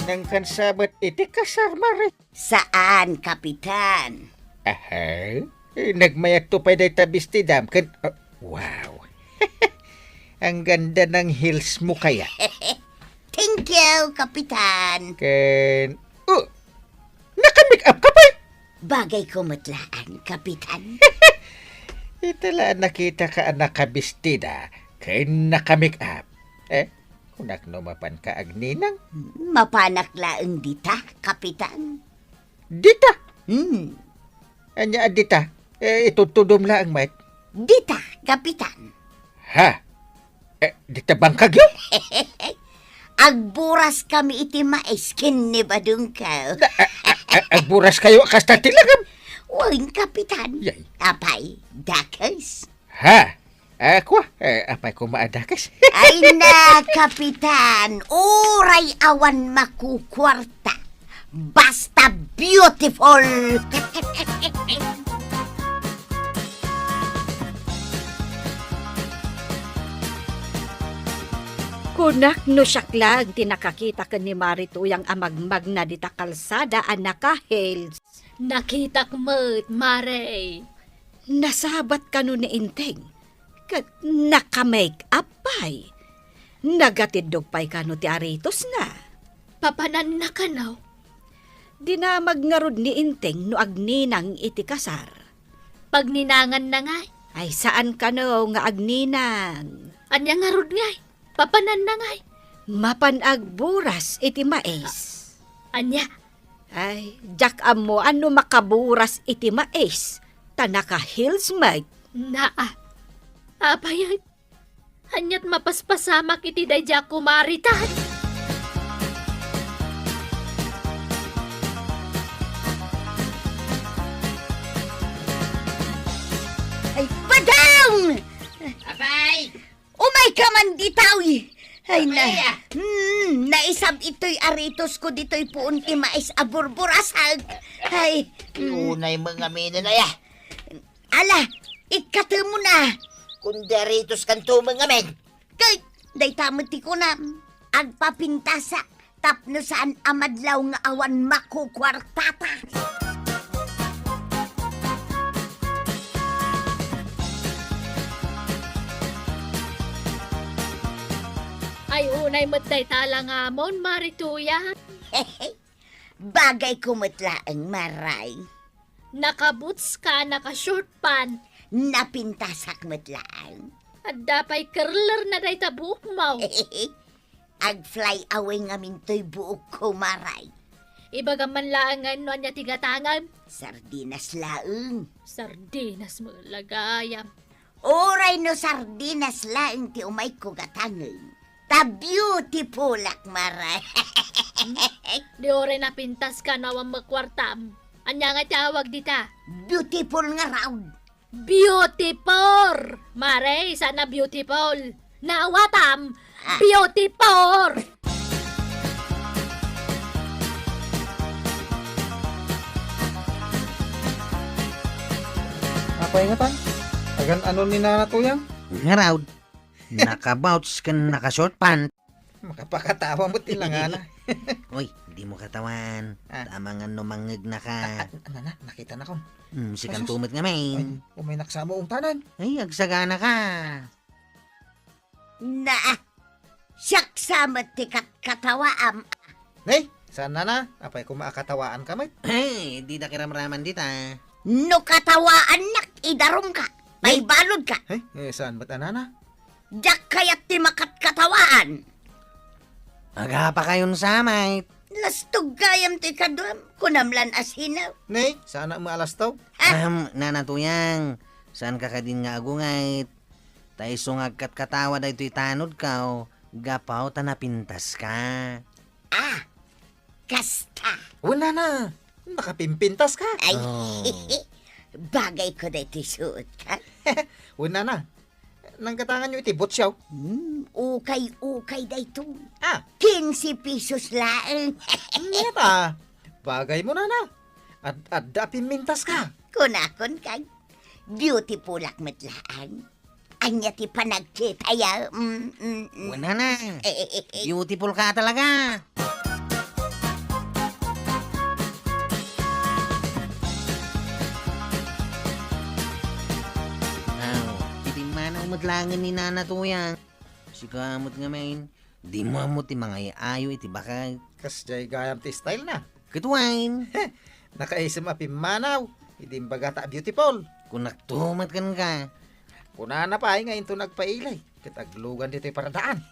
Nang kansabat iti kasar mare. Saan, Kapitan? Aha. Nagmayat to pa day tabistidam. Wow. Ang ganda ng heels mo kaya. Thank you, Kapitan. Naka-make up ka pa. Bagay ko matlaan, Kapitan. Itala nakita ka nakabistida. Kaya naka-make up. Kunak numapan ka agninang. Mapanak laeng dita, Kapitan. Dita. Hmm. Anya dita. Itutudom lang, mate. Dita, Kapitan. Ha? Dita bangkag yun? Agburas kami iti mais ni badung ka. Agburas kayo kasta tilagam. Uwing, Kapitan. Yay. Apay, dakas. Ha? Ako? Apay ko maadakas. Ay na, Kapitan. Uray awan makukwarta. Basta beautiful. Kunak no syaklag tinakakita ka ni Marito yang amagmag na dita kalsada anaka Hales. Nakita ko mo't, Mare. Nasabat ka no ni Inteng. Kat naka-make up pay. Nagatidog pay ka no ti Aritos na. Papanan na ka now. Dinamag nga rod ni Inteng no agninang iti kasar. Pag ninangan na nga, Ay saan ka no nga agninang? anya nga rod nga, papanan na nga. Mapanagburas iti mais. Anya, Ay, jak amo ano makaburas iti mais. Tanaka Hills Mike. naa. Apay, anyat mapaspasamak iti dayja ko maritan. Ay, badang! Abay! Umay ka man ditawi. Ay na. Abay, Naisab ito'y aritos ko dito'y puon ti mais aburburasag. Ay, Unay mga mina na ya. ala, ikate mo na. Kung deritos kanto mga men. Kay, day tamad ti ko na. Agpapintasa. Tapno saan amadlaw nga awan makukwartata. Ay unay mo't day talang amon, Marituya. Bagay kumatlaang maray. Nakaboots ka, naka-short pan. Napintasak matlaang. At dapay curler na day tabuk mo. Ag-fly away nga minto'y buok ko maray. Ibaga man laangan no anya tigatangan. Sardinas laeng. Sardinas mo lagayam. Oray no sardinas laeng ti umay ko gatangin. Ta beautiful ak maray. Di ore na pintas ka nawang magkwartam. Anya nga tawag dita? Beautiful nga raw. Beautiful! Mare, sana beautiful. Nawatam, beautiful! Apa ingatan? Agan ano ni nanatuyang? Nga raw, nakabouts ka naka-short pant. Makapakatawa mo tilangana. Uy, di mo katawan. Ah. Tama nga numangig na ka. Ano na, nakita na ko. Si kantumit nga Ay, main. umay naksamo ang tanan. Ay, agsagana ka. Na, siyak samat ti katawaam. Nay, sana na. Apay ko maakatawaan ka, mate. Ay, di na kiramraman dita. No katawaan nak, idarom ka. May balod ka. Saan ba't anana? Diyak kaya't ti makatawaan. Magapa kayon sa mate. Lastog gayam ti kadwam. Kunamlan as hinaw. Nay, sana maalas taw. Nanatuyang, saan ka din nga agungayt? Tay sungag kat katawa da ito'y tanod ka o gapaw tanapintas ka. Kasta. Wala na. Nakapimpintas ka. Ay, Oh. bagay ko na iti suot ka. Wala na. Nang katangan nyo iti botsaw. Ukay-ukay da ito. 15 15 pesos laeng. Neta, bagay mo na. At pimintas ka. Kunakon kay. Beautiful ak matlaan. Anya ti panagkitaya. Wala na. Beautiful ka talaga. Sana umatlangan ni Nana Tuyang. Si kamot nga main. Di mo ti mga ayo iti bakag. Kas jay gayam ti style na. Kituwain. Nakaisam api manaw. Hindi bagata beautiful. Kung naktumat kan ka. Kuna na pa nga into nagpailay. Kitaglugan dito para daan.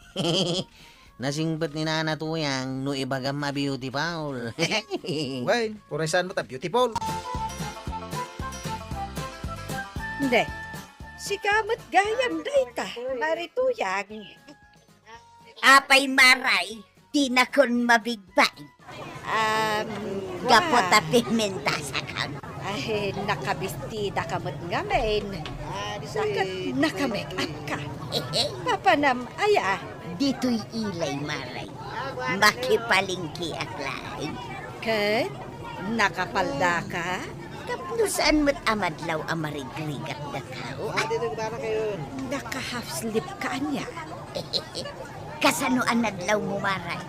Nasingbat ni Nana Tuyang no ibagam ma-beautiful. Wen, kuresan mo ta beautiful. Hindi. Si kamot gayam dayta, marituyag. Apay maray, di na kon mabigbay. Gapot a pigmenta sa kam. Ay, nakabistida kamot nga men. Sakat nakamake up ka. Papanam, aya. Dito'y ilay maray. Makipalingki aklay. Kat, nakapalda ka? Tapno saan mo't amadlaw amarigrigat na kao? Naka-half sleep ka niya. Kasano anadlaw mo maray?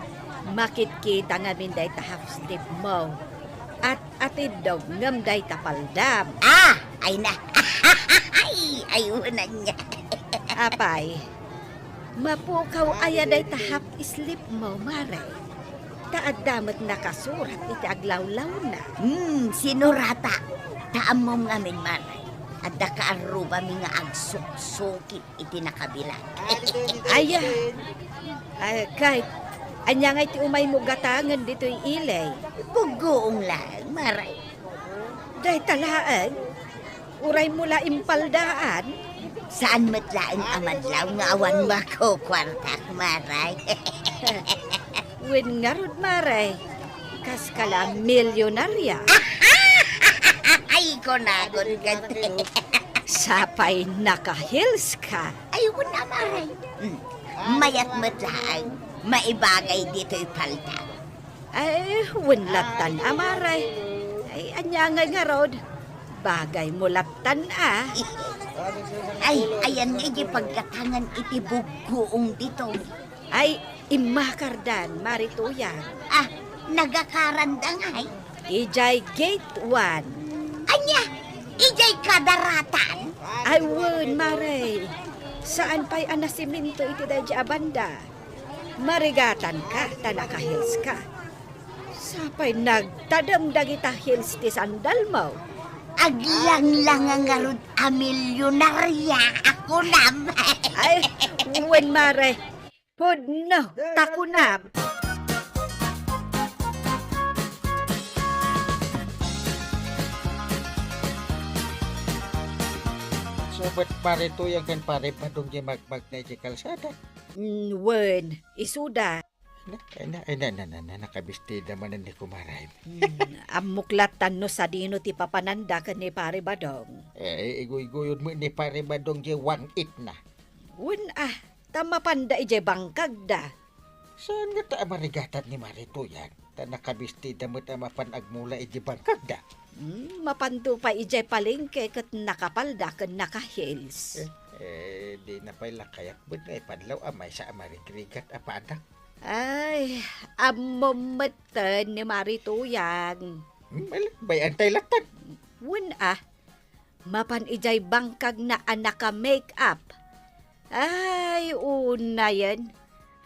Makikita nga min day ta half sleep mo. At atid daw ngam day ta paldam. Ay na. Ayunan niya. Apay, mapukaw aya day ta half sleep mo, mare. Taad damat nakasurat iti aglawlaw na. Sinurata. Taamom nga min maray. At nakaaruba mi nga agsuk-sukit iti nakabilang. Aya, kahit anya nga iti umay mo gatangan dito'y ilay. Bugoong lang, maray. Day talaan, uray mula impaldaan. Saan matlaang amadlaw nga awan makukwartak, maray? Wen nga rod, mare, kas kala milyonarya. Ay, konagon ka. Sapay naka-hills ka. Ay, wala, maray. Mayat matlaang maibagay dito'y palda. Ay, winlatan amaray. Ay, anya nga rod. Bagay mo latan Ay, ayan nga yung pagkatangan iti bugoong dito. Ay, imakardan, marituyang. Nagakarandang ay. Ijay gate 1. Anya, ijay kadaratan. Ay, wun, maray. Saan pa'y anasiminto iti dahi abanda? Marigatan ka, tanaka hills ka. Sapay nagtadamdag ita hills ti sandal mo. Aglang-lang ang garud a milyonarya ako nam. Ay, wen mare. Podno, takunam. So, ba't pare to yung kan pare pa dong di magmag na di kalsada? Wen, isuda. Nakabistida man ni kumaray. Amuklatan no sa dino ti papananda ka ni pare badong. Igoy-goyod mo ni pare ba dong di 1-8 na? Wen tama panda ije bangkag da. Saan nga ta marigatat ni Marito yan? Ta nakabistida mo ta mapanagmula iji bangkag da? Mapanto pa ije palengke kat nakapalda ka naka-hills. Di na pa'y lakayak bud na ipadlaw amay sa amarigrigat apadak. Ay, amomatan ni Marituyang. Bay antay latag. Wen mapan ijay bangkag na anak ka make-up. Ay, una yan.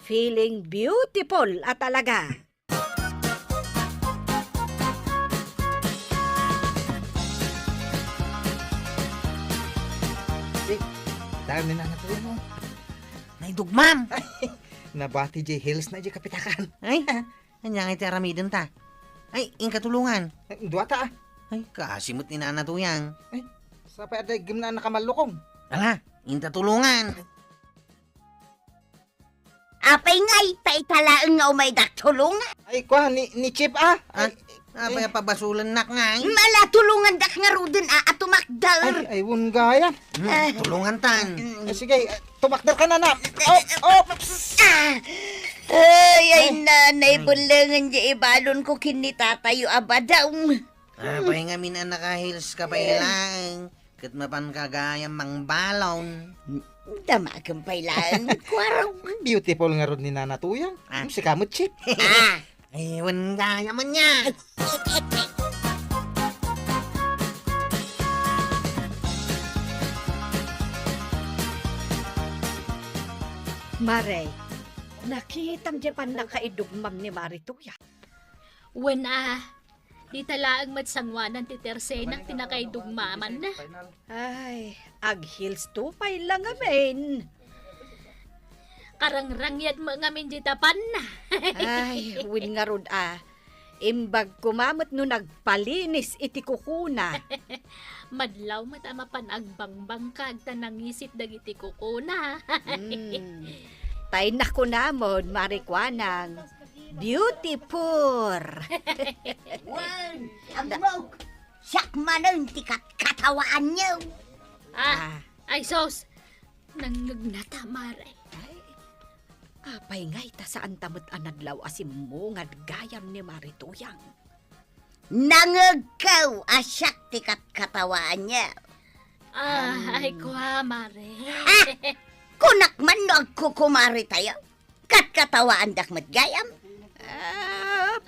Feeling beautiful talaga. Dahil na nato yan mo. Naidugmam. Nabati J Hills na J kapitakan. Ay, anya nga iti aramiden ta. Ay, ingkatulungan. Duwata Ay, kasimot ni Nana Tuyang. Sapay aday gimna nakamalukong. Ala, intatulungan. Apay nga'y taitalaang nga umay daktulong. Ay, kuha, ni Chip Apay pabasulan nak nga. Malatulungan dak nga rudin at tumakdal. Ay, wun gaya. Tulungan tan. Sige, tumakdal ka na na. Ay, nanay, bulangan di ibalon ko kinitatayo abadaw. Apay nga min nakahils ka pa ilang. Kat mapan kagayang mang balon. Damagang pailan. Kwaraw. Beautiful nga ron ni Nana Tuyang. Si kamot Chip. Ay, wan gaya man niya. Mare, nakitang Japan na kaidugmam ni Marituya. When di talaang matsangwanan ti Tersenang tinakaidugmaman na. Ay, ag hills tupay lang amin. Karangrangyad mo ngamin di tapan na. Ay, win nga rod Imbag kumamot no nagpalinis iti kukuna. Madlaw matama panagbangbang kag tanangisit dagiti kukuna. Tay na ko namon, marikwanang. Beautiful! Wan, amok. Siyak manon ti katawaan niyo. Ay sos, nangagnata maray. Apay ngay ta saan tamot anadlaw asimungad gayam ni Marituyang. Nangagaw asyak ti katawaan niyo. Ay kwa maray. Kunak man no agkukumari tayo. Katkatawaan dak matgayam.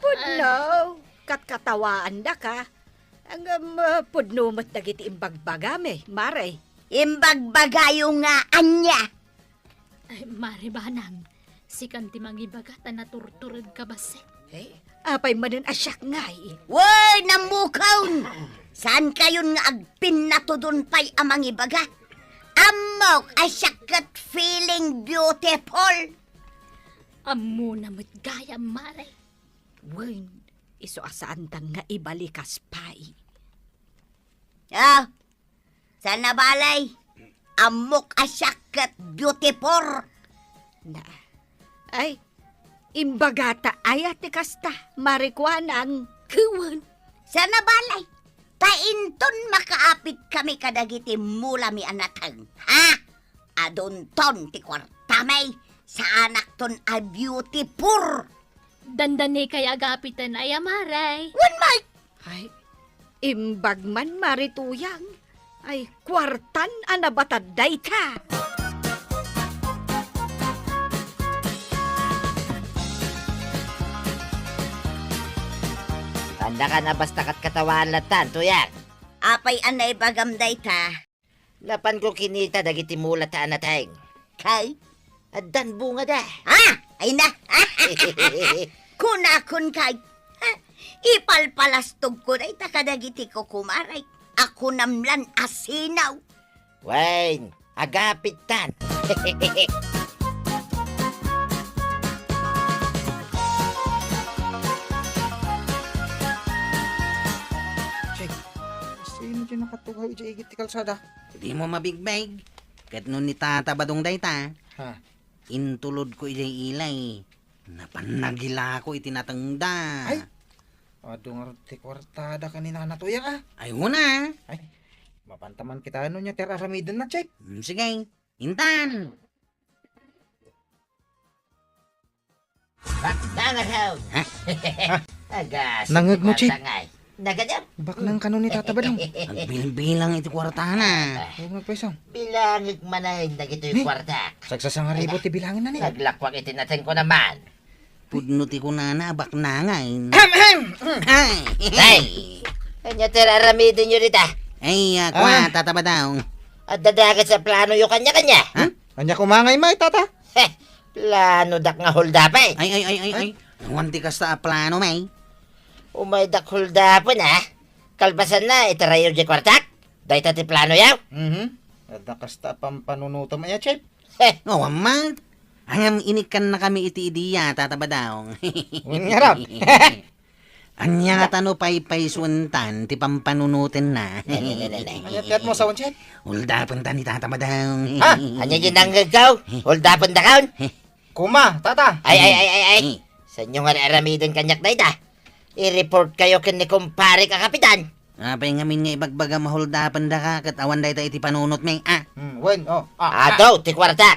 Pudno. Katkatawaan da ka. Ang pudno mat dagiti imbagbagame, Mare. Imbagbagayo nga anya. Ay mare banang, si kanti mangibagata na turturad ka base. Apay manan asyak ngay. Woy, namukaw! Saan kayon nga agpin na to dun pa'y amang ibaga? Amok, asyak kat feeling beautiful. Amo na matgaya mare. Wen, iso asaan tang nga ibalikas pay. Sana balay. Amok asyak kat beautiful. Na, ay, imbagata ayat ti kasta, marikwanang. Kuwan. Sana balay. Tainton makaapit kami kadagiti mula mi anatang. Ha? Adon ton ti kwartamay. Sa anak ton a beautiful. Dandani kay agapitan ay amaray. Wan may. Ay, imbag man Marituyang. Ay, kwartan anabataday ka. Tanda ka na basta kat katawan latan, tuyan. Apay anay bagamday ta. Lapan ko kinita dagiti mula ta anateng. Kay? Addan bunga da. Ay na. Kunakun kay. Ipalpalastog ko na itakadagiti ko kumaray. Ako namlan asinaw. Wayne, agapit tan. Sino dyan nakatuhaw dyan igit ti kalsada? Di mo mabigbag. Kat nun ni tata badong dayta. Ha? Intulod ko ijay ilay. Napanagila ko itinatangda. Ay! Adong ti kwartada kanina na tuyang Ay, una. Ay, mapantaman kita ano niya teraramidan na, Chek. Sige, intan. Nangahaw. Agas. Nangag mo, Chip. Nagadap. Baklang kanon ni Tata Badong. Ang bilang-bilang iti kwarta na. Huwag magpaisang. Bilangig manahin na gito'y kwarta. Sagsasang ribo ti bilangin na niya. Naglakwag itinatin ko naman. Pudno ti ko na baknangay. Ay! Kanya teraramidin nyo rita. Ay, kwa, tataba daw. At dadagat sa plano yung kanya-kanya. Kanya kumangay may, Tata. Plano dak nga holdapay. Ay. Wanti ka sa plano, may. Umay dak holdapon Kalbasan na, itarayo di kwartak. Dahil tati plano yaw. Ada kasta pampanunuto mo niya, Chek. Oh, amang. Angam inikan na kami iti idiya, tataba daw. Ngarap. Anya nga tano pay suntan, ti pampanunutin na. Kanya tiyat mo sa Chek. Uldapan ta ni tataba daw. Anya yun ang gagaw? Holdapon da kaon? Kuma, Tata. Ay. Sa inyo nga aramidin kanyak na ita. I-report kayo kin ni kumpare ka kapitan. Apay nga min nga ibagbaga mahuldapan da ka, kat awan day ta iti panunot, may. Wen, Daw, ti kwarta.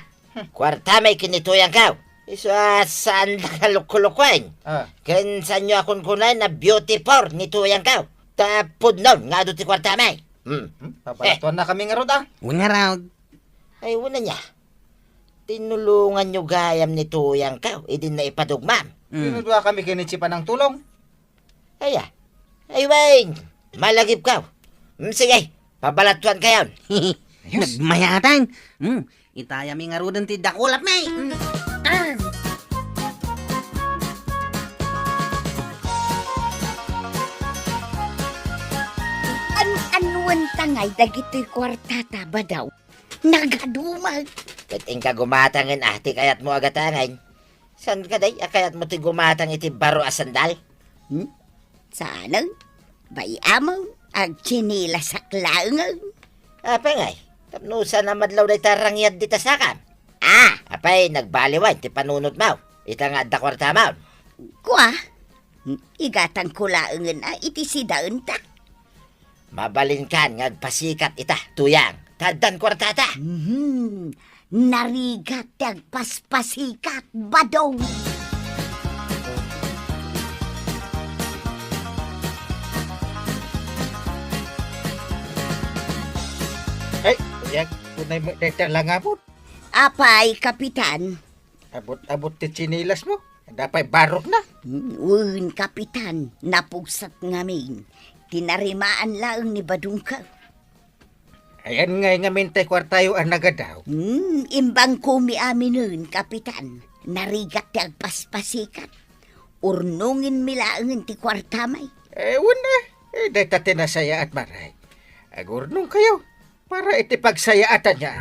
Kwarta may kinituyan ka. Isa saan nakalukulukwain. Ken sa inyo akong kunay na beautiful nituyang ka. Tapod nun, nga do ti kwarta may. Pabalatuan na kami nga rod, Una raw. Ay, una niya. Tinulungan nyo gayam nituyang ka. Idin na ipadugmam. Pinudwa kami kinitsipan ng tulong. Ay, Wayne, malagip ka. Sige, pabalatuan ka yun. Ayos. Nagmayatan. Itaya mi nga rudan ti dakulap, may. Anuan tangay dagito'y kwartata ba daw? Nagadumag. Kating ka gumatangin ti kayat mo agatangan. San ka day, kayat mo ti gumatang iti baro asandal? Sana, bayamaw, ag chinila sa klaungaw. Apa ngay, tapnusan na madlaw day tarangyad dita sakam. Apay, nagbaliwan ti panunod mo. Ita nga da kwarta mo. Kwa, igatan ko laungan iti sidaun ta. Mabalin kan ngagpasikat ita, tuyang. Tadan kwartata. Narigat tag paspasikat badong. Ay, yan. Kunay mo deta lang abot. Apay, kapitan. Abot ti chinilas mo. Dapat barok na. Kapitan, napusat ngamin. Tinarimaan lang ni Badungka. Ayan nga mintay kwartayo ang nagadaw. Imbang kumi amin nun, kapitan. Narigat ti agpaspasikat. Urnungin milaangan ti kwartamay. Ewan na. Deta tinasaya at maray. Agurnong kayo. Para iti pagsayaatan niya.